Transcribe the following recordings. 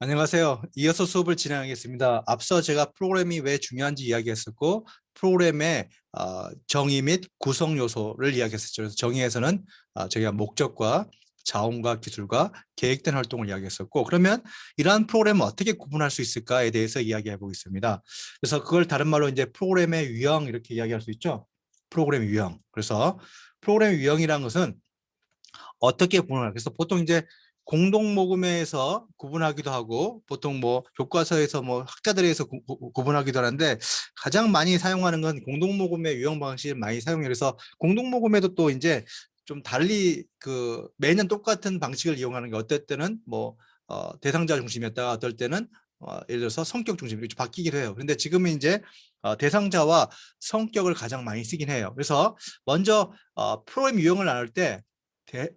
안녕하세요. 이어서 수업을 진행하겠습니다. 앞서 제가 프로그램이 왜 중요한지 이야기했었고, 프로그램의 정의 및 구성 요소를 이야기했었죠. 그래서 정의에서는 저희가 목적과 자원과 기술과 계획된 활동을 이야기했었고, 그러면 이러한 프로그램을 어떻게 구분할 수 있을까에 대해서 이야기해 보겠습니다. 그래서 그걸 다른 말로 이제 프로그램의 유형 이렇게 이야기할 수 있죠. 프로그램 유형. 그래서 프로그램 유형이라는 것은 어떻게 구분할, 그래서 보통 이제 공동 모금회에서 구분하기도 하고 보통 뭐 교과서에서 뭐 학자들에 의해서 구분하기도 하는데 가장 많이 사용하는 건 공동 모금회 유형 방식을 많이 사용해요. 그래서 공동 모금회도 또 이제 좀 달리 그 매년 똑같은 방식을 이용하는 게 어떨 때는 뭐 대상자 중심이었다가 어떨 때는 예를 들어서 성격 중심 이렇게 바뀌기도 해요. 그런데 지금은 이제 대상자와 성격을 가장 많이 쓰긴 해요. 그래서 먼저 프로그램 유형을 나눌 때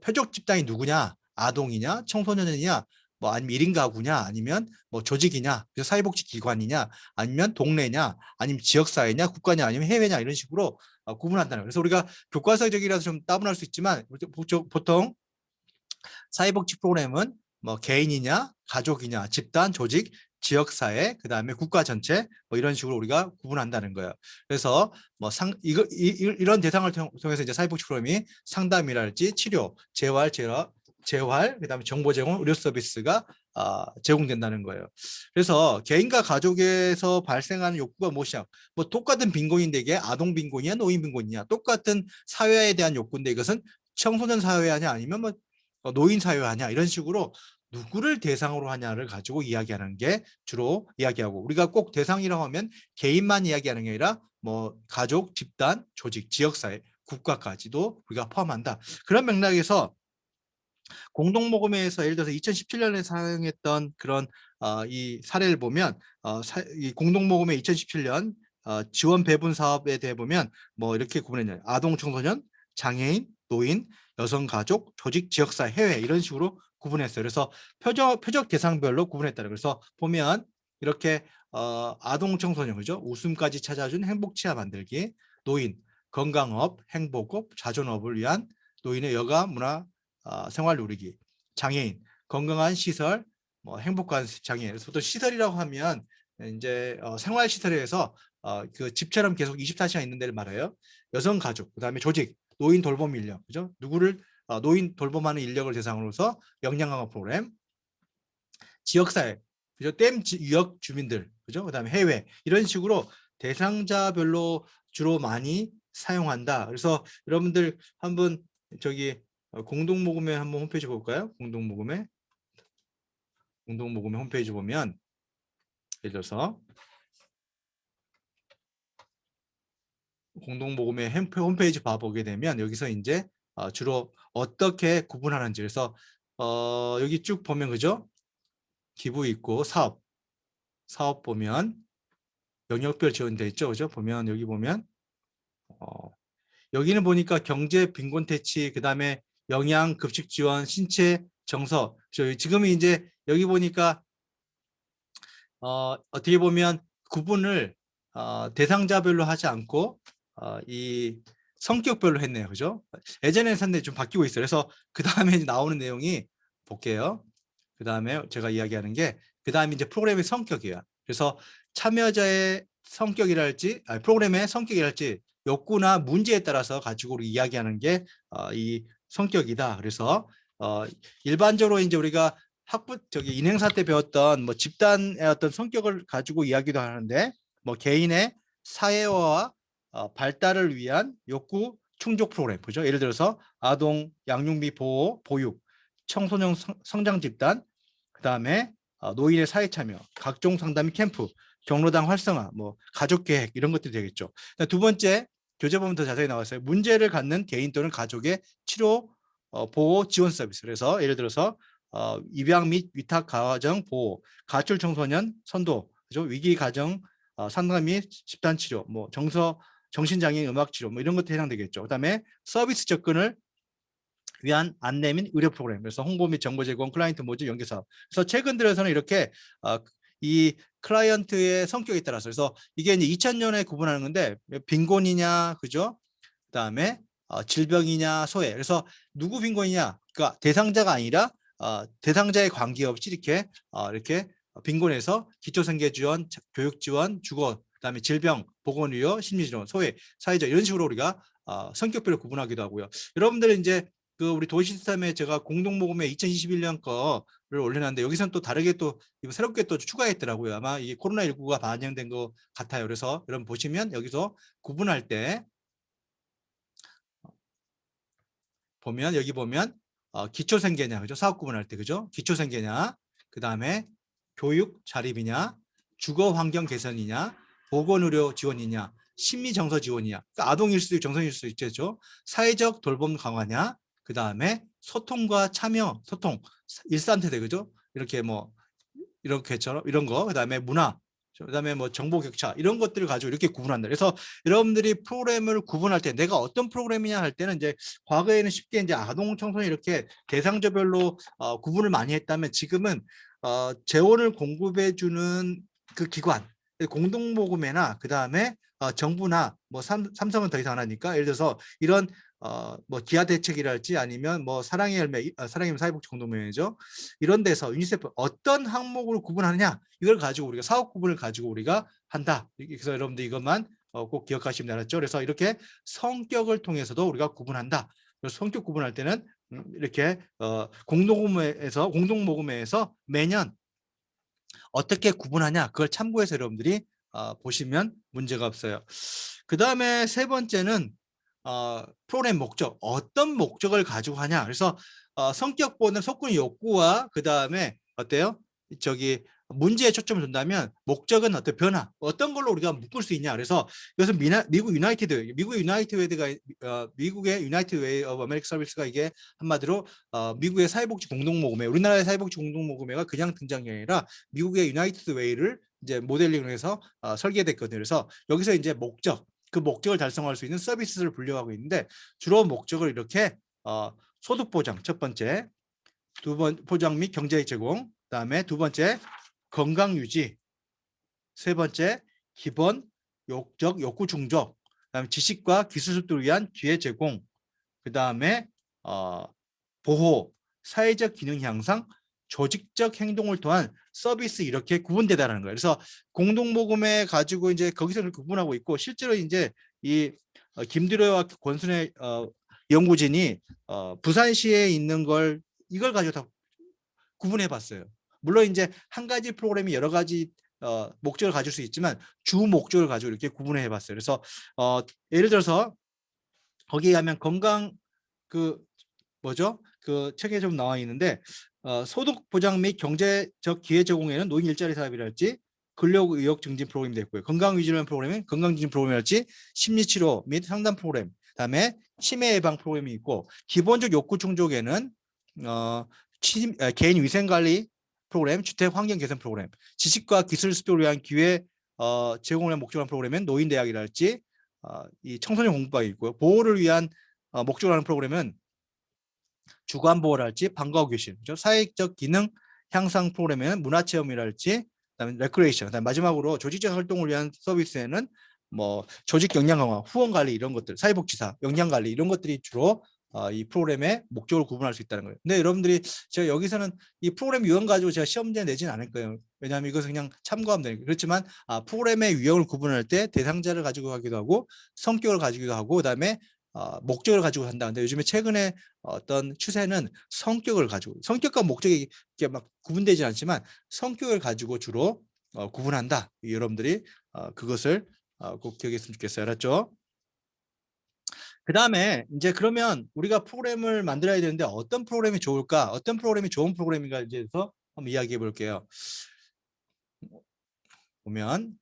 표적 집단이 누구냐, 아동이냐, 청소년이냐, 뭐 아니면 1인 가구냐, 아니면 뭐 조직이냐, 사회복지기관이냐, 아니면 동네냐, 아니면 지역사회냐, 국가냐, 아니면 해외냐 이런 식으로 구분한다는 거예요. 그래서 우리가 교과서적이라서 좀 따분할 수 있지만 보통 사회복지 프로그램은 뭐 개인이냐, 가족이냐, 집단, 조직, 지역사회, 그 다음에 국가 전체 뭐 이런 식으로 우리가 구분한다는 거예요. 그래서 뭐 이런 대상을 통해서 이제 사회복지 프로그램이 상담이랄지 치료, 재활, 그다음에 정보 제공, 의료 서비스가 제공된다는 거예요. 그래서 개인과 가족에서 발생하는 욕구가 무엇이냐? 뭐 똑같은 빈곤인데 이게 아동 빈곤이냐, 노인 빈곤이냐, 똑같은 사회에 대한 욕구인데 이것은 청소년 사회하냐 아니면 뭐 노인 사회하냐 이런 식으로 누구를 대상으로 하냐를 가지고 이야기하는 게 주로 이야기하고 우리가 꼭 대상이라고 하면 개인만 이야기하는 게 아니라 뭐 가족, 집단, 조직, 지역사회, 국가까지도 우리가 포함한다. 그런 맥락에서 공동모금회에서 예를 들어서 2017년에 사용했던 그런 이 사례를 보면 이 공동모금회 2017년 지원 배분 사업에 대해 보면 뭐 이렇게 구분했네요. 아동 청소년, 장애인, 노인, 여성가족, 조직, 지역사회, 해외 이런 식으로 구분했어요. 그래서 표적 대상별로 구분했다. 그래서 보면 이렇게 아동 청소년 그죠? 웃음까지 찾아준 행복 치아 만들기, 노인, 건강업, 행복업, 자존업을 위한 노인의 여가 문화 생활 누리기, 장애인, 건강한 시설, 뭐 행복한 장애인. 그래서 보통 시설이라고 하면 이제 생활 시설에서 그 집처럼 계속 24시간 있는 데를 말해요. 여성 가족, 그다음에 조직, 노인 돌봄 인력, 그죠? 누구를 노인 돌봄하는 인력을 대상으로서 역량 강화 프로그램, 지역사회, 그죠? 댐 유역 주민들, 그죠? 그다음에 해외 이런 식으로 대상자별로 주로 많이 사용한다. 그래서 여러분들 한번 저기 공동모금회 한번 홈페이지 볼까요? 공동모금회 홈페이지 보면 예를 들어서 공동모금회 홈페이지 봐보게 되면 여기서 이제 주로 어떻게 구분하는지 그래서 여기 쭉 보면 그죠? 기부 있고 사업 보면 영역별 지원돼 있죠, 그죠? 보면 여기 보면 여기는 보니까 경제 빈곤 퇴치, 그다음에 영양 급식 지원, 신체 정서. 지금은 이제 여기 보니까 어떻게 보면 구분을 대상자별로 하지 않고 이 성격별로 했네요. 그죠? 예전에는 상당히 좀 바뀌고 있어요. 그래서 그 다음에 나오는 내용이 볼게요. 그 다음에 제가 이야기하는 게 그 다음에 이제 프로그램의 성격이에요. 그래서 참여자의 성격이랄지 프로그램의 성격이랄지 욕구나 문제에 따라서 가지고 이야기하는 게 이 성격이다. 그래서 일반적으로 이제 우리가 인행사 때 배웠던 뭐 집단의 어떤 성격을 가지고 이야기도 하는데 뭐 개인의 사회화와 발달을 위한 욕구 충족 프로그램 그죠? 예를 들어서 아동 양육비 보호 보육 청소년 성장 집단 그다음에 노인의 사회 참여 각종 상담 캠프 경로당 활성화 뭐 가족 계획 이런 것들이 되겠죠. 두 번째 교재 보면 더 자세히 나왔어요. 문제를 갖는 개인 또는 가족의 치료 보호 지원 서비스. 그래서 예를 들어서 입양 및 위탁 가정 보호, 가출 청소년 선도, 그죠? 위기 가정 상담 및 집단 치료, 뭐 정신장애인 음악 치료, 뭐 이런 것도 해당되겠죠. 그다음에 서비스 접근을 위한 안내 및 의료 프로그램, 그래서 홍보 및 정보 제공, 클라이언트 모집 연계 사업. 그래서 최근 들어서는 이렇게 이 클라이언트의 성격에 따라서 그래서 이게 이제 2000년에 구분하는 건데 빈곤이냐, 그죠? 그다음에 질병이냐, 소외. 그래서 누구 빈곤이냐? 그러니까 대상자가 아니라 대상자에 관계없이 이렇게 빈곤에서 기초생계지원, 교육지원, 주거, 그다음에 질병, 보건의료, 심리지원, 소외, 사회적 이런 식으로 우리가 성격별로 구분하기도 하고요. 여러분들은 이제 그 우리 도시시스템에 제가 공동모금회 2021년 거를 올려놨는데 여기서는 또 다르게 또 새롭게 또 추가했더라고요. 아마 이 코로나19가 반영된 것 같아요. 그래서 여러분 보시면 여기서 구분할 때 보면 여기 보면 기초생계냐, 그죠? 사업 구분할 때, 그죠? 기초생계냐, 그 다음에 교육 자립이냐, 주거 환경 개선이냐, 보건의료 지원이냐, 심리정서 지원이냐, 그러니까 아동일 수도 있고 정성일 수도 있겠죠. 사회적 돌봄 강화냐, 그 다음에 소통과 참여, 소통, 일산세대, 그죠? 이렇게 뭐 이렇게처럼 이런 거, 그 다음에 문화, 그다음에 뭐 정보 격차 이런 것들을 가지고 이렇게 구분한다. 그래서 여러분들이 프로그램을 구분할 때 내가 어떤 프로그램이냐 할 때는 이제 과거에는 쉽게 이제 아동 청소년 이렇게 대상자별로 구분을 많이 했다면 지금은 재원을 공급해 주는 그 기관 공동모금회나 그다음에 정부나 뭐 삼성은 더 이상 안 하니까 예를 들어서 이런 뭐 기아 대책이랄지 아니면 뭐 사랑의 열매, 사랑의 열매 사회복지 공동모금회죠. 이런 데서 유니세프 어떤 항목으로 구분하느냐 이걸 가지고 우리가 사업 구분을 가지고 우리가 한다. 그래서 여러분들 이것만 꼭 기억하시면 알았죠. 그래서 이렇게 성격을 통해서도 우리가 구분한다. 그래서 성격 구분할 때는 이렇게 공동모금회에서 매년 어떻게 구분하냐 그걸 참고해서 여러분들이 보시면 문제가 없어요. 그 다음에 세 번째는 프로그램 목적, 어떤 목적을 가지고 하냐. 그래서 성격보다는 속군 욕구와 그 다음에 어때요? 저기 문제에 초점을 둔다면 목적은 어떤 변화, 어떤 걸로 우리가 묶을 수 있냐. 그래서 이것은 미국 유나이티드, 미국의 유나이티드 웨이 오브 아메리카 서비스가 이게 한마디로 미국의 사회복지 공동모금회, 우리나라의 사회복지 공동모금회가 그냥 등장이 아니라 미국의 유나이티드 웨이를 이제 모델링을 해서 설계됐거든요. 그래서 여기서 이제 목적, 그 목적을 달성할 수 있는 서비스를 분류하고 있는데 주로 목적을 이렇게 소득 보장 첫 번째, 두 번 보장 및 경제의 제공, 그다음에 두 번째 건강 유지, 세 번째 기본 욕구 충족, 그다음에 지식과 기술 습득을 위한 기회 제공, 그다음에 보호, 사회적 기능 향상, 조직적 행동을 통한 서비스 이렇게 구분되다라는 거예요. 그래서 공동모금회 가지고 이제 거기서 구분하고 있고 실제로 이제 이 김두려와 권순의 연구진이 부산시에 있는 걸 이걸 가지고 다 구분해 봤어요. 물론 이제 한 가지 프로그램이 여러 가지 목적을 가질 수 있지만 주 목적을 가지고 이렇게 구분해 봤어요. 그래서 예를 들어서 거기에 가면 건강 그 뭐죠? 그 책에 좀 나와 있는데 소득 보장 및 경제적 기회 제공에는 노인 일자리 사업이랄지 근력 의욕 증진 프로그램이 됐고요. 건강 위주로 프로그램은 건강 증진 프로그램이랄지 심리 치료 및 상담 프로그램, 그다음에 치매 예방 프로그램이 있고 기본적 욕구 충족에는 개인 위생 관리 프로그램, 주택 환경 개선 프로그램, 지식과 기술 습득을 위한 기회 제공을 목적으로 한 프로그램은 노인 대학이랄지 이 청소년 공부방이 있고요. 보호를 위한 목적으로 하는 프로그램은 주간 보호랄지 방과후 교실, 그렇죠? 사회적 기능 향상 프로그램에는 문화체험이랄지, 그다음에 레크레이션, 그다음에 마지막으로 조직적 활동을 위한 서비스에는 뭐 조직 역량 강화, 후원 관리 이런 것들, 사회복지사, 역량 관리 이런 것들이 주로 이 프로그램의 목적을 구분할 수 있다는 거예요. 근데 여러분들이 제가 여기서는 이 프로그램 유형 가지고 제가 시험지에 내지는 않을 거예요. 왜냐하면 이것은 그냥 참고하면 되니까. 그렇지만 프로그램의 유형을 구분할 때 대상자를 가지고 하기도 하고 성격을 가지기도 하고 그다음에 목적을 가지고 한다. 근데 요즘에 최근에 어떤 추세는 성격을 가지고 성격과 목적이 이렇게 막 구분되지 않지만 성격을 가지고 주로 구분한다. 여러분들이 그것을 꼭 기억했으면 좋겠어요. 알았죠? 그 다음에 이제 그러면 우리가 프로그램을 만들어야 되는데 어떤 프로그램이 좋을까? 어떤 프로그램이 좋은 프로그램인가에 대해서 한번 이야기해 볼게요. 보면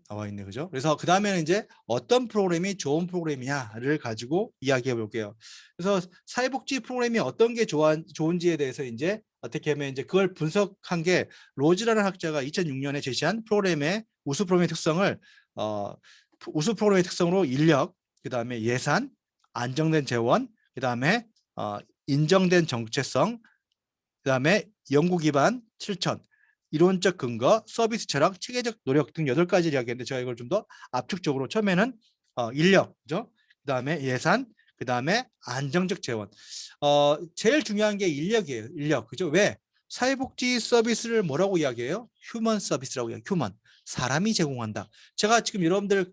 나와 있네, 그죠? 그래서 그 다음에는 이제 어떤 프로그램이 좋은 프로그램이냐를 가지고 이야기해 볼게요. 그래서 사회복지 프로그램이 어떤 게 좋은지에 대해서 이제 어떻게 하면 이제 그걸 분석한 게 로즈라는 학자가 2006년에 제시한 프로그램의 우수 프로그램의 특성을 우수 프로그램의 특성으로 인력, 그 다음에 예산, 안정된 재원, 그 다음에 인정된 정체성, 그 다음에 연구 기반 실천, 이론적 근거, 서비스 철학, 체계적 노력 등 8가지를 이야기했는데 제가 이걸 좀 더 압축적으로 처음에는 인력, 그죠? 그다음에 예산, 그 다음에 안정적 재원. 제일 중요한 게 인력이에요. 인력. 그죠? 왜? 사회복지 서비스를 뭐라고 이야기해요? 휴먼 서비스라고 이야기해요. 휴먼. 사람이 제공한다. 제가 지금 여러분들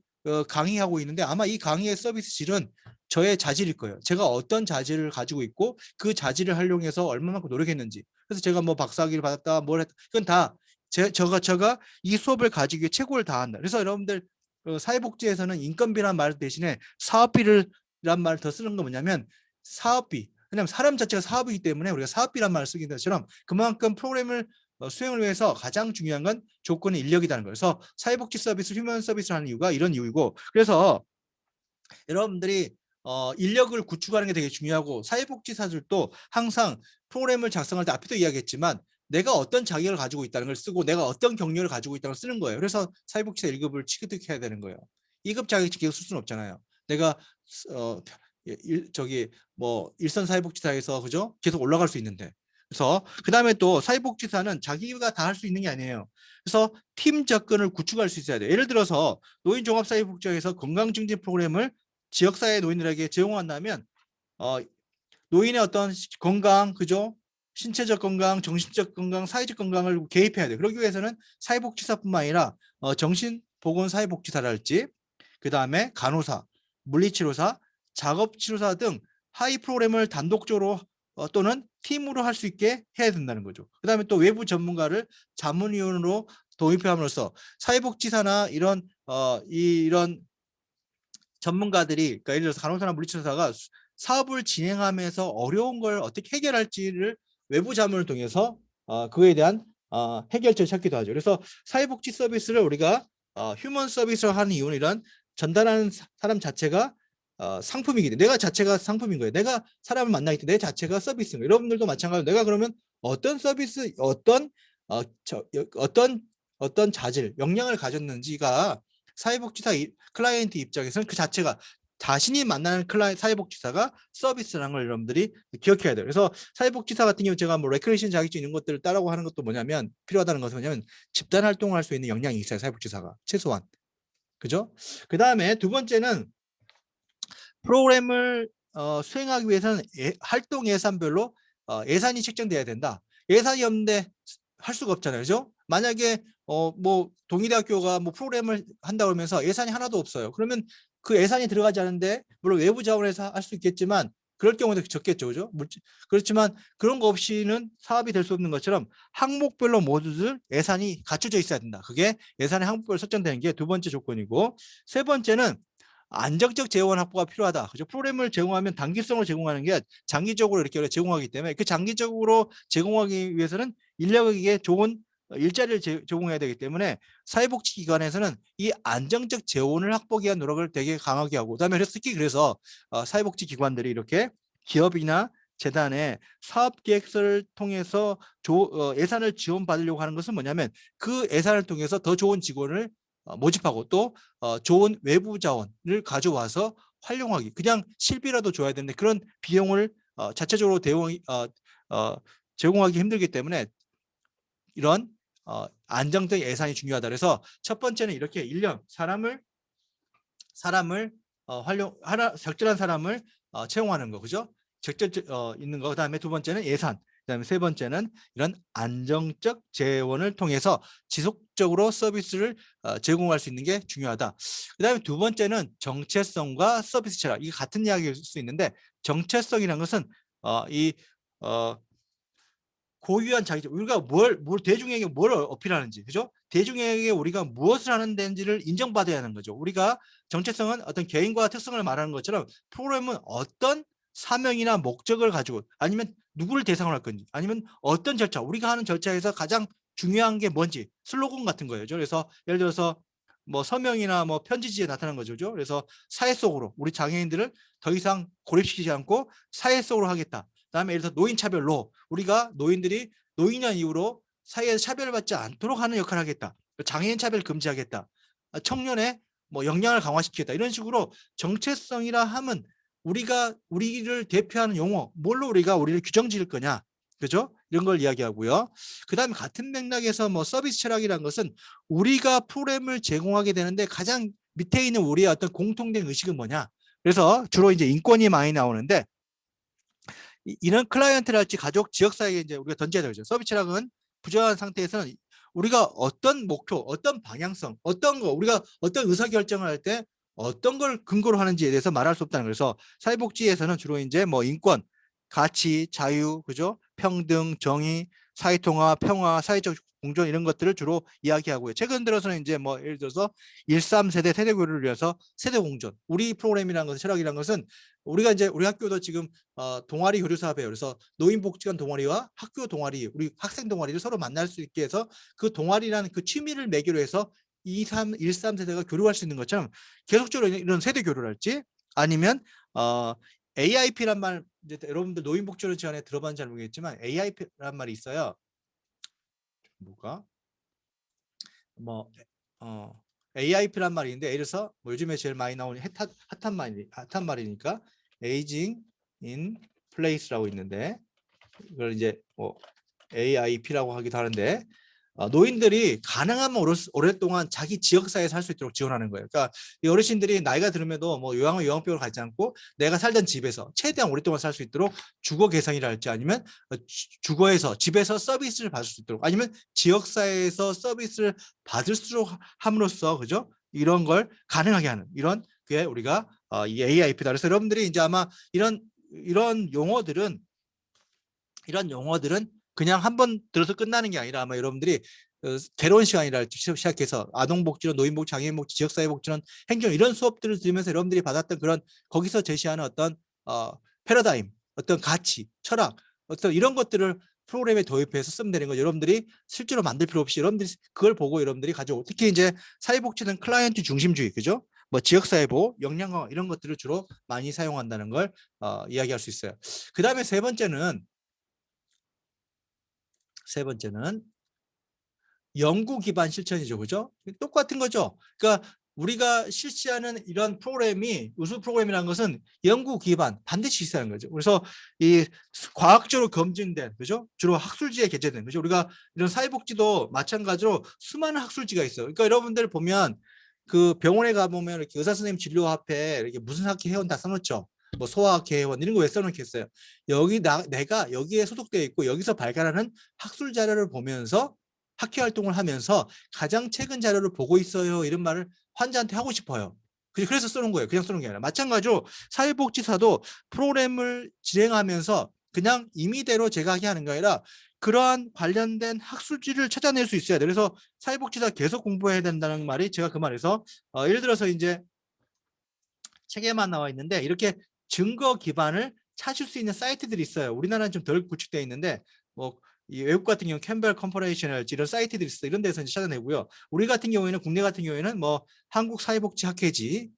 강의하고 있는데 아마 이 강의의 서비스 질은 저의 자질일 거예요. 제가 어떤 자질을 가지고 있고 그 자질을 활용해서 얼마만큼 노력했는지. 그래서 제가 뭐 박사학위를 받았다, 뭘 했다. 이건 다 제가 이 수업을 가지기 위해 최고를 다한다. 그래서 여러분들 사회복지에서는 인건비란 말 대신에 사업비란 말을 더 쓰는 건 뭐냐면 사업비. 왜냐하면 사람 자체가 사업이기 때문에 우리가 사업비란 말을 쓰기 것처럼 그만큼 프로그램을 수행을 위해서 가장 중요한 건 조건이 인력이라는 거예요. 그래서 사회복지 서비스, 휴먼 서비스를 하는 이유가 이런 이유이고, 그래서 여러분들이 인력을 구축하는 게 되게 중요하고, 사회복지사들도 항상 프로그램을 작성할 때 앞에도 이야기했지만 내가 어떤 자격을 가지고 있다는 걸 쓰고 내가 어떤 경력을 가지고 있다는 걸 쓰는 거예요. 그래서 사회복지사 1급을 취득해야 되는 거예요. 2급 자격증 계속 쓸 수는 없잖아요. 내가 저기 뭐 일선 사회복지사에서 그죠? 계속 올라갈 수 있는데. 그래서 그다음에 또 사회복지사는 자기가 다 할 수 있는 게 아니에요. 그래서 팀 접근을 구축할 수 있어야 돼요. 예를 들어서 노인종합사회복지에서 건강증진 프로그램을 지역사회 노인들에게 제공한다면 노인의 어떤 건강, 그죠? 신체적 건강, 정신적 건강, 사회적 건강을 개입해야 돼. 그러기 위해서는 사회복지사뿐만 아니라 정신보건사회복지사랄지, 그 다음에 간호사, 물리치료사, 작업치료사 등 하위 프로그램을 단독적으로 또는 팀으로 할 수 있게 해야 된다는 거죠. 그 다음에 또 외부 전문가를 자문위원으로 도입함으로써 사회복지사나 이런 전문가들이, 그러니까 예를 들어서 간호사나 물리치료사가 사업을 진행하면서 어려운 걸 어떻게 해결할지를 외부 자문을 통해서 그거에 대한 해결책을 찾기도 하죠. 그래서 사회복지 서비스를 우리가 휴먼 서비스를 하는 이유는 이런 전달하는 사람 자체가 상품이기 때문에, 내가 자체가 상품인 거예요. 내가 사람을 만나기 때문에 내 자체가 서비스인 거예요. 여러분들도 마찬가지로 내가 그러면 어떤 서비스, 어떤 자질, 역량을 가졌는지가 사회복지사 클라이언트 입장에서는 그 자체가 자신이 만나는 사회복지사가 서비스라는 걸 여러분들이 기억해야 돼요. 그래서 사회복지사 같은 경우 제가 뭐 레크레이션 자격증 있는 것들을 따라고 하는 것도 뭐냐면, 필요하다는 것은 뭐냐면 집단 활동을 할 수 있는 역량이 있어요. 사회복지사가 최소한. 그죠? 그 다음에 두 번째는 프로그램을 수행하기 위해서는 활동 예산별로 예산이 책정돼야 된다. 예산이 없는데 할 수가 없잖아요. 그죠? 만약에 뭐 동의대학교가 뭐 프로그램을 한다 그러면서 예산이 하나도 없어요. 그러면 그 예산이 들어가지 않은데, 물론 외부 자원에서 할 수 있겠지만 그럴 경우도 적겠죠. 그죠? 그렇지만 그런 거 없이는 사업이 될 수 없는 것처럼 항목별로 모두들 예산이 갖춰져 있어야 된다. 그게 예산의 항목별로 설정되는 게 두 번째 조건이고, 세 번째는 안정적 재원 확보가 필요하다. 그죠? 프로그램을 제공하면 단기성으로 제공하는 게 장기적으로 이렇게 제공하기 때문에 그 장기적으로 제공하기 위해서는 인력에게 좋은 일자리를 제공해야 되기 때문에 사회복지기관에서는 이 안정적 재원을 확보하기 위한 노력을 되게 강하게 하고, 그다음에 특히 그래서 사회복지기관들이 이렇게 기업이나 재단의 사업계획서를 통해서 예산을 지원받으려고 하는 것은 뭐냐면 그 예산을 통해서 더 좋은 직원을 모집하고 또 좋은 외부 자원을 가져와서 활용하기, 그냥 실비라도 줘야 되는데 그런 비용을 자체적으로 제공하기 힘들기 때문에 이런 안정적 예산이 중요하다. 그래서 첫 번째는 이렇게 인력, 사람을 적절한 사람을 채용하는 거, 그죠? 있는 거. 그다음에 두 번째는 예산. 그다음에 세 번째는 이런 안정적 재원을 통해서 지속적으로 서비스를 제공할 수 있는 게 중요하다. 그다음에 두 번째는 정체성과 서비스 철학. 이게 같은 이야기일 수 있는데, 정체성이라는 것은 이 고유한 자기적, 우리가 대중에게 뭘 어필하는지, 그죠? 대중에게 우리가 무엇을 하는 데인지를 인정받아야 하는 거죠. 우리가 정체성은 어떤 개인과 특성을 말하는 것처럼 프로그램은 어떤 사명이나 목적을 가지고, 아니면 누구를 대상으로 할 건지, 아니면 어떤 절차, 우리가 하는 절차에서 가장 중요한 게 뭔지, 슬로건 같은 거예요. 그래서 예를 들어서 뭐 서명이나 뭐 편지지에 나타난 거죠. 그래서 사회 속으로 우리 장애인들을 더 이상 고립시키지 않고 사회 속으로 하겠다. 그다음에 예를 들어서 노인차별로 우리가 노인들이 노인이라는 이유로 사회에서 차별받지 않도록 하는 역할을 하겠다. 장애인 차별 금지하겠다. 청년의 뭐 역량을 강화시키겠다. 이런 식으로 정체성이라 함은 우리를 대표하는 용어, 뭘로 우리를 규정 지을 거냐, 그죠? 이런 걸 이야기하고요. 그다음에 같은 맥락에서 뭐 서비스 철학이라는 것은 우리가 프로그램을 제공하게 되는데 가장 밑에 있는 우리의 어떤 공통된 의식은 뭐냐? 그래서 주로 이제 인권이 많이 나오는데 이런 클라이언트랄지 가족 지역사회에 이제 우리가 던져야 되죠. 서비스 철학은 부정한 상태에서는 우리가 어떤 목표, 어떤 방향성, 어떤 거 우리가 어떤 의사결정을 할 때 어떤 걸 근거로 하는지에 대해서 말할 수 없다는 거예요. 그래서 사회복지에서는 주로 이제 뭐 인권, 가치, 자유, 그죠? 평등, 정의, 사회통합, 평화, 사회적 공존 이런 것들을 주로 이야기하고요. 최근 들어서는 이제 뭐 예를 들어서 13세대 세대교류를 위해서 세대공존. 우리 프로그램이라는 것은 철학이라는 것은 우리가 이제 우리 학교도 지금 동아리 교류 사업이에요. 그래서 노인복지관 동아리와 학교 동아리, 우리 학생 동아리를 서로 만날 수 있게 해서 그 동아리라는 그 취미를 매개로 해서 13세대가 교류할 수 있는 것처럼 계속적으로 이런 세대 교류를 할지 아니면 AIP란 말 이제 여러분들 노인복지원 지원에 들어봤는지 잘 모르겠지만 AIP란 말이 있어요. 뭐가 AIP란 말이 있는데 예를 들어서 뭐 요즘에 제일 많이 나오는 핫한 말이니까 에이징 인 플레이스라고 있는데 이걸 이제 뭐 AIP라고 하기도 하는데 노인들이 가능하면 오랫동안 자기 지역사회에 살 수 있도록 지원하는 거예요. 그러니까 이 어르신들이 나이가 들음에도 뭐 요양병원을 가지 않고 내가 살던 집에서 최대한 오랫동안 살 수 있도록 주거 개선이라 할지 아니면 주거에서 집에서 서비스를 받을 수 있도록 아니면 지역사회에서 서비스를 받을 수 함으로써 그죠? 이런 걸 가능하게 하는 이런 게 우리가 이 AIP다. 그래서 여러분들이 이제 아마 이런 용어들은 그냥 한 번 들어서 끝나는 게 아니라 아마 여러분들이 개론 시간이라 시작해서 아동복지론, 노인복지, 장애인복지, 지역사회복지론, 행정 이런 수업들을 들으면서 여러분들이 받았던 그런 거기서 제시하는 어떤 패러다임, 어떤 가치, 철학, 어떤 이런 것들을 프로그램에 도입해서 쓰면 되는 거죠. 여러분들이 실제로 만들 필요 없이 여러분들이 그걸 보고 여러분들이 가져오고 특히 이제 사회복지는 클라이언트 중심주의, 그죠? 뭐 지역사회보호, 역량강화 이런 것들을 주로 많이 사용한다는 걸 이야기할 수 있어요. 그 다음에 세 번째는 연구 기반 실천이죠. 그죠? 똑같은 거죠. 그러니까 우리가 실시하는 이런 프로그램이 우수 프로그램이라는 것은 연구 기반 반드시 있어야 하는 거죠. 그래서 이 과학적으로 검증된 그죠? 주로 학술지에 게재된 그죠? 우리가 이런 사회복지도 마찬가지로 수많은 학술지가 있어요. 그러니까 여러분들 보면 그 병원에 가 보면 이렇게 의사 선생님 진료 앞에 이렇게 무슨 학회 회원 다 써놓죠. 뭐 소아학회 회원 이런 거 왜 써놓겠어요? 내가 여기에 소속되어 있고 여기서 발간하는 학술 자료를 보면서 학회 활동을 하면서 가장 최근 자료를 보고 있어요. 이런 말을 환자한테 하고 싶어요. 그래서 쓰는 거예요. 그냥 쓰는 게 아니라. 마찬가지로 사회복지사도 프로그램을 진행하면서 그냥 임의대로 제가 하는 게 아니라 그러한 관련된 학술지를 찾아낼 수 있어야 돼요. 그래서 사회복지사 계속 공부해야 된다는 말이 제가 그 말에서 예를 들어서 이제 책에만 나와 있는데 이렇게 증거 기반을 찾을 수 있는 사이트들이 있어요. 우리나라는 좀 덜 구축되어 있는데 뭐 이 외국 같은 경우 캠벨 컴퍼레이션이랄지 이런 사이트들이 있어요. 이런 데서 이제 찾아내고요. 우리 같은 경우에는 국내 같은 경우에는 뭐 한국사회복지학회지,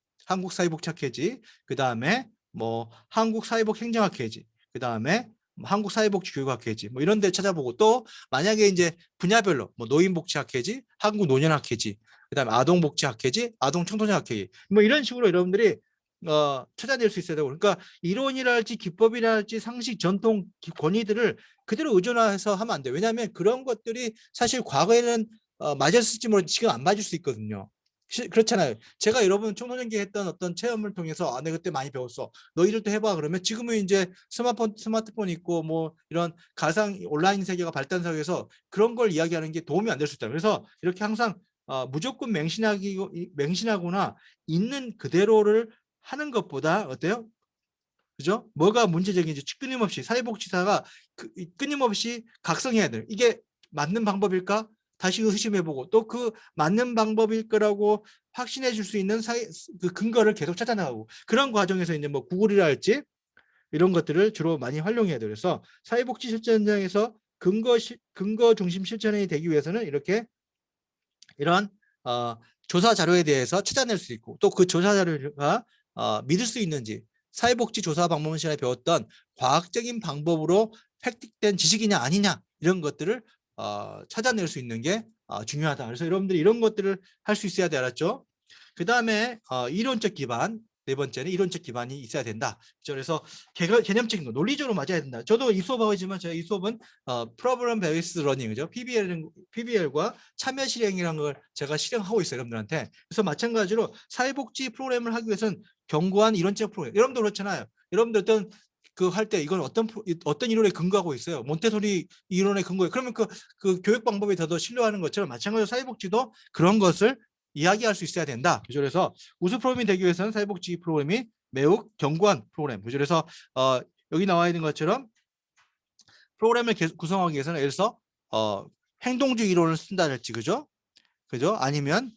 그 다음에 뭐 한국사회복행정학회지, 그 다음에 한국사회복지교육학회지 뭐 이런 데 찾아보고 또 만약에 이제 분야별로 뭐 노인복지학회지, 한국노년학회지, 그 다음에 아동복지학회지, 아동청소년학회지 뭐 이런 식으로 여러분들이 찾아낼 수 있어야 되고 그러니까 이론이랄지 기법이랄지 상식 전통 권위들을 그대로 의존해서 하면 안 돼요. 왜냐하면 그런 것들이 사실 과거에는 맞았을지 모르겠는데 지금 안 맞을 수 있거든요. 그렇잖아요. 제가 여러분 청소년기 했던 어떤 체험을 통해서 내가 그때 많이 배웠어. 너희들도 해봐. 그러면 지금은 이제 스마트폰 있고 뭐 이런 가상 온라인 세계가 발달 속에서 그런 걸 이야기하는 게 도움이 안 될 수 있다. 그래서 이렇게 항상 무조건 맹신하거나 있는 그대로를 하는 것보다 어때요? 그죠? 뭐가 문제적인지 끊임없이 사회복지사가 끊임없이 각성해야 돼요. 이게 맞는 방법일까? 다시 의심해보고 또 그 맞는 방법일 거라고 확신해 줄 수 있는 그 근거를 계속 찾아나가고 그런 과정에서 이제 뭐 구글이라 할지 이런 것들을 주로 많이 활용해야 돼요. 그래서 사회복지 실천 현장에서 근거 중심 실천이 되기 위해서는 이렇게 이런 조사 자료에 대해서 찾아낼 수 있고 또 그 조사 자료가 믿을 수 있는지 사회복지 조사 방법 시간에 배웠던 과학적인 방법으로 획득된 지식이냐 아니냐 이런 것들을 찾아낼 수 있는 게 중요하다. 그래서 여러분들이 이런 것들을 할 수 있어야 돼 알았죠? 그 다음에 이론적 기반 네 번째는 이론적 기반이 있어야 된다. 그래서 개념적인 거, 논리적으로 맞아야 된다. 저도 이 수업하지만 제가 이 수업은 Problem Based Learning이죠. PBL과 참여 실행이라는 걸 제가 실행하고 있어요, 여러분들한테. 그래서 마찬가지로 사회복지 프로그램을 하기 위해서는 견고한 이론적 프로그램. 여러분도 그렇잖아요. 여러분들 어떤 그 할 때 이건 어떤 이론에 근거하고 있어요. 몬테소리 이론에 근거해. 그러면 그 교육 방법에 더 신뢰하는 것처럼 마찬가지로 사회복지도 그런 것을 이야기할 수 있어야 된다. 그래서 우수 프로그램이 되기 위해서는 사회복지 프로그램이 매우 견고한 프로그램. 그래서 여기 나와 있는 것처럼 프로그램을 구성하기 위해서는 예를 들어서 행동주의 이론을 쓴다랄지, 그죠? 아니면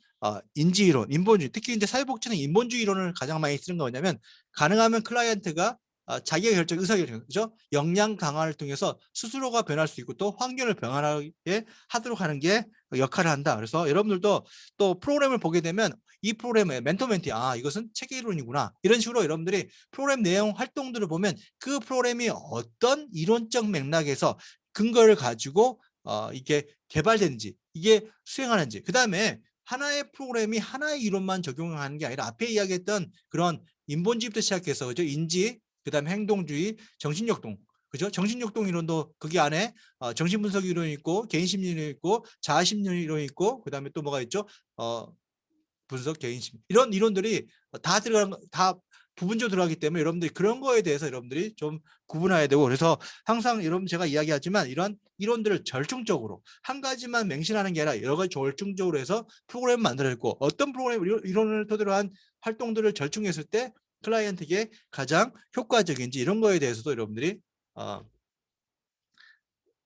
인지 이론, 인본주의. 특히 이제 사회복지는 인본주의 이론을 가장 많이 쓰는 거 뭐냐면 가능하면 클라이언트가 자기의 결정, 의사결정, 그죠? 역량 강화를 통해서 스스로가 변할 수 있고 또 환경을 변화하게 하도록 하는 게 역할을 한다. 그래서 여러분들도 또 프로그램을 보게 되면 이 프로그램의 멘토 멘티, 이것은 체계 이론이구나. 이런 식으로 여러분들이 프로그램 내용 활동들을 보면 그 프로그램이 어떤 이론적 맥락에서 근거를 가지고 이게 개발되는지, 이게 수행하는지, 그 다음에 하나의 프로그램이 하나의 이론만 적용하는 게 아니라 앞에 이야기했던 그런 인본주의부터 시작해서, 그죠? 인지, 그 다음에 행동주의, 정신역동, 그죠? 정신역동 이론도 거기 안에 정신분석 이론이 있고, 개인심리 이론이 있고, 자아심리 이론이 있고, 그 다음에 또 뭐가 있죠? 분석, 개인심, 이런 이론들이 다 부분적으로 들어가기 때문에 여러분들이 그런 거에 대해서 여러분들이 좀 구분해야 되고, 그래서 항상 여러분 제가 이야기하지만 이런 이론들을 절충적으로 한 가지만 맹신하는 게 아니라 여러 가지 절충적으로 해서 프로그램을 만들어냈고, 어떤 프로그램 이론을 토대로 한 활동들을 절충했을 때 클라이언트에게 가장 효과적인지 이런 거에 대해서도 여러분들이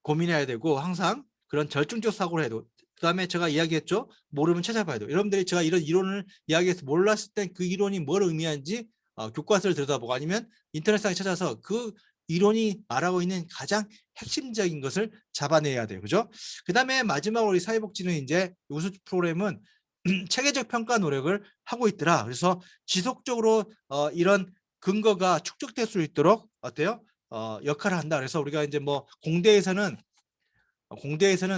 고민해야 되고, 항상 그런 절충적 사고를 해도, 그 다음에 제가 이야기했죠. 모르면 찾아봐야 돼요. 여러분들이 제가 이런 이론을 이야기해서 몰랐을 때 그 이론이 뭘 의미하는지 교과서를 들여다보고 아니면 인터넷상에 찾아서 그 이론이 말하고 있는 가장 핵심적인 것을 잡아내야 돼요. 그죠? 그 다음에 마지막으로 우리 사회복지는 이제 우수 프로그램은 체계적 평가 노력을 하고 있더라. 그래서 지속적으로 이런 근거가 축적될 수 있도록 어때요? 역할을 한다. 그래서 우리가 이제 뭐 공대에서는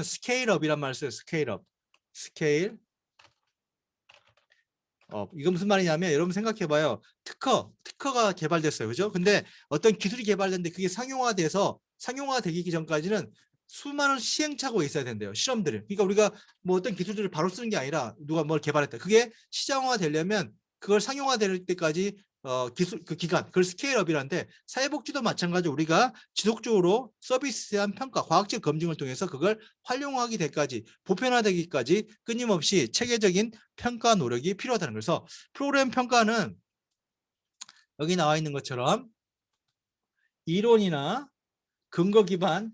스케일업이란 말을 써요. 스케일업. 이거 무슨 말이냐면 여러분 생각해봐요. 특허가 개발됐어요. 그죠? 근데 어떤 기술이 개발됐는데 그게 상용화되기 전까지는 수많은 시행착오가 있어야 된대요. 실험들을. 그러니까 우리가 뭐 어떤 기술들을 바로 쓰는 게 아니라 누가 뭘 개발했다. 그게 시장화 되려면 그걸 상용화될 때까지 그 기간, 그걸 스케일업이라는데, 사회복지도 마찬가지로 우리가 지속적으로 서비스에 대한 평가, 과학적 검증을 통해서 그걸 활용하기 때까지, 보편화되기까지 끊임없이 체계적인 평가 노력이 필요하다는 거예요. 그래서 프로그램 평가는 여기 나와 있는 것처럼 이론이나 근거 기반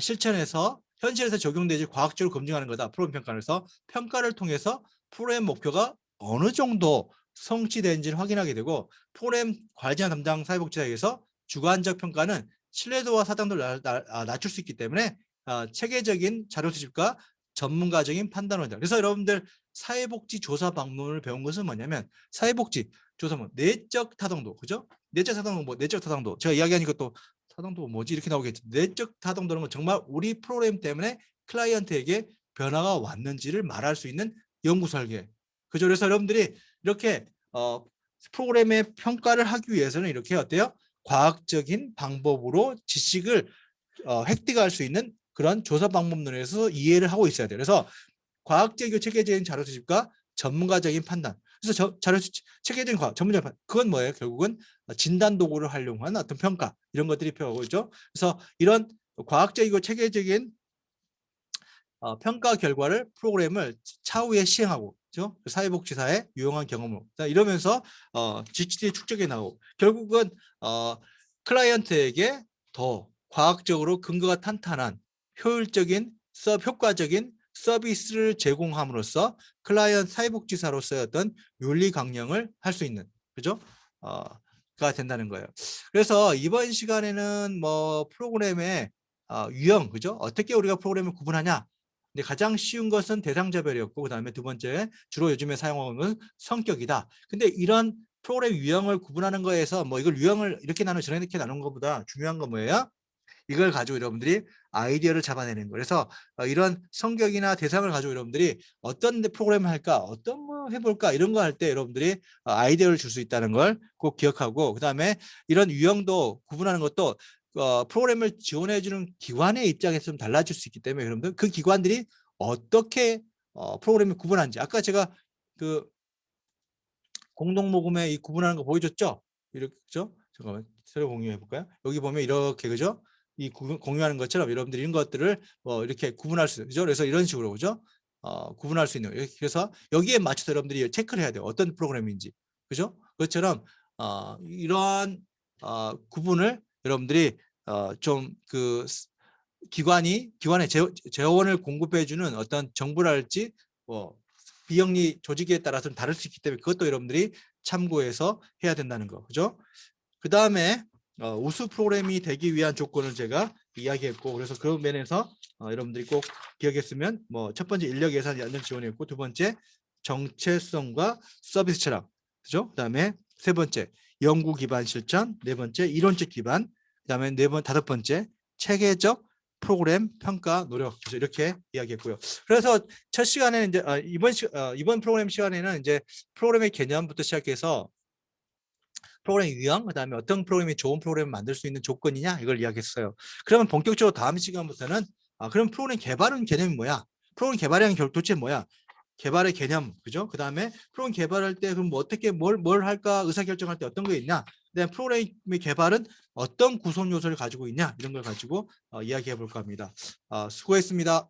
실천에서 현실에서 적용되지 과학적으로 검증하는 거다. 프로그램 평가는. 그래서 평가를 통해서 프로그램 목표가 어느 정도 성취되는지를 확인하게 되고, 프로그램 관리자 담당 사회복지사에서 주관적 평가는 신뢰도와 사당도를 낮출 수 있기 때문에 체계적인 자료 수집과 전문가적인 판단을 한다. 그래서 여러분들 사회복지 조사 방법을 배운 것은 뭐냐면, 사회복지 조사문 내적 타당도, 그죠? 내적 타당도 제가 이야기하니까 또 타당도 뭐지 이렇게 나오겠죠. 내적 타당도는 건 정말 우리 프로그램 때문에 클라이언트에게 변화가 왔는지를 말할 수 있는 연구 설계. 그죠? 그래서 여러분들이 이렇게 프로그램의 평가를 하기 위해서는 이렇게 어때요? 과학적인 방법으로 지식을 획득할 수 있는 그런 조사 방법론에서 이해를 하고 있어야 돼요. 그래서 과학적이고 체계적인 자료 수집과 전문가적인 판단. 그래서 자료 수집, 체계적인 전문적 판단. 그건 뭐예요? 결국은 진단 도구를 활용한 어떤 평가, 이런 것들이 필요하고 있죠. 그래서 이런 과학적이고 체계적인 평가 결과를 프로그램을 차후에 시행하고, 그렇죠? 사회복지사의 유용한 경험으로 이러면서 GTD 축적해 나오고, 결국은 클라이언트에게 더 과학적으로 근거가 탄탄한 효과적인 서비스를 제공함으로써 클라이언트 사회복지사로서의 어떤 윤리 강령을 할 수 있는, 그죠? 가 된다는 거예요. 그래서 이번 시간에는 뭐 프로그램의 유형, 그죠? 어떻게 우리가 프로그램을 구분하냐? 근데 가장 쉬운 것은 대상자별이었고, 그 다음에 두 번째 주로 요즘에 사용하는 것은 성격이다. 근데 이런 프로그램 유형을 구분하는 거에서 뭐 이걸 유형을 이렇게 나누 저렇게 나눈 것보다 중요한 건 뭐예요? 이걸 가지고 여러분들이 아이디어를 잡아내는 거. 그래서 이런 성격이나 대상을 가지고 여러분들이 어떤 프로그램을 할까, 어떤 거 해볼까 이런 거 할 때 여러분들이 아이디어를 줄 수 있다는 걸 꼭 기억하고, 그다음에 이런 유형도 구분하는 것도 프로그램을 지원해주는 기관의 입장에서 좀 달라질 수 있기 때문에 여러분들 그 기관들이 어떻게 프로그램을 구분하는지, 아까 제가 그 공동 모금에 이 구분하는 거 보여줬죠? 이렇게, 그죠? 잠깐만 새로 공유해 볼까요? 여기 보면 이렇게, 그죠? 이 공유하는 것처럼 여러분들이 이런 것들을 이렇게 구분할 수 있죠. 그죠? 그래서 이런 식으로, 그죠? 구분할 수 있는, 그래서 여기에 맞춰서 여러분들이 체크를 해야 돼요. 어떤 프로그램인지, 그죠? 그것처럼 이러한 구분을 여러분들이 좀 기관의 재원을 공급해주는 어떤 정부랄지 비영리 조직에 따라서는 다를 수 있기 때문에 그것도 여러분들이 참고해서 해야 된다는 거, 그죠? 그 다음에 우수 프로그램이 되기 위한 조건을 제가 이야기했고, 그래서 그 면에서 여러분들이 꼭 기억했으면 첫 번째 인력 예산 안정 지원이었고, 두 번째 정체성과 서비스 철학, 그죠? 그 다음에 세 번째 연구 기반 실천, 네 번째 이론적 기반, 그 다음에 다섯 번째 체계적 프로그램 평가 노력, 그래서 이렇게 이야기했고요. 그래서 첫 시간에는 이제 이번 프로그램 시간에는 이제 프로그램의 개념부터 시작해서 프로그램 유형, 그다음에 어떤 프로그램이 좋은 프로그램을 만들 수 있는 조건이냐 이걸 이야기했어요. 그러면 본격적으로 다음 시간부터는 그럼 프로그램 개발은 개념이 뭐야? 프로그램 개발이란 도대체 뭐야? 개발의 개념, 그죠? 그 다음에 프로그램 개발할 때 그럼 어떻게 뭘 할까 의사결정할 때 어떤 게 있냐? 그다음에 프로그램의 개발은 어떤 구성 요소를 가지고 있냐? 이런 걸 가지고 이야기해 볼까 합니다. 수고했습니다.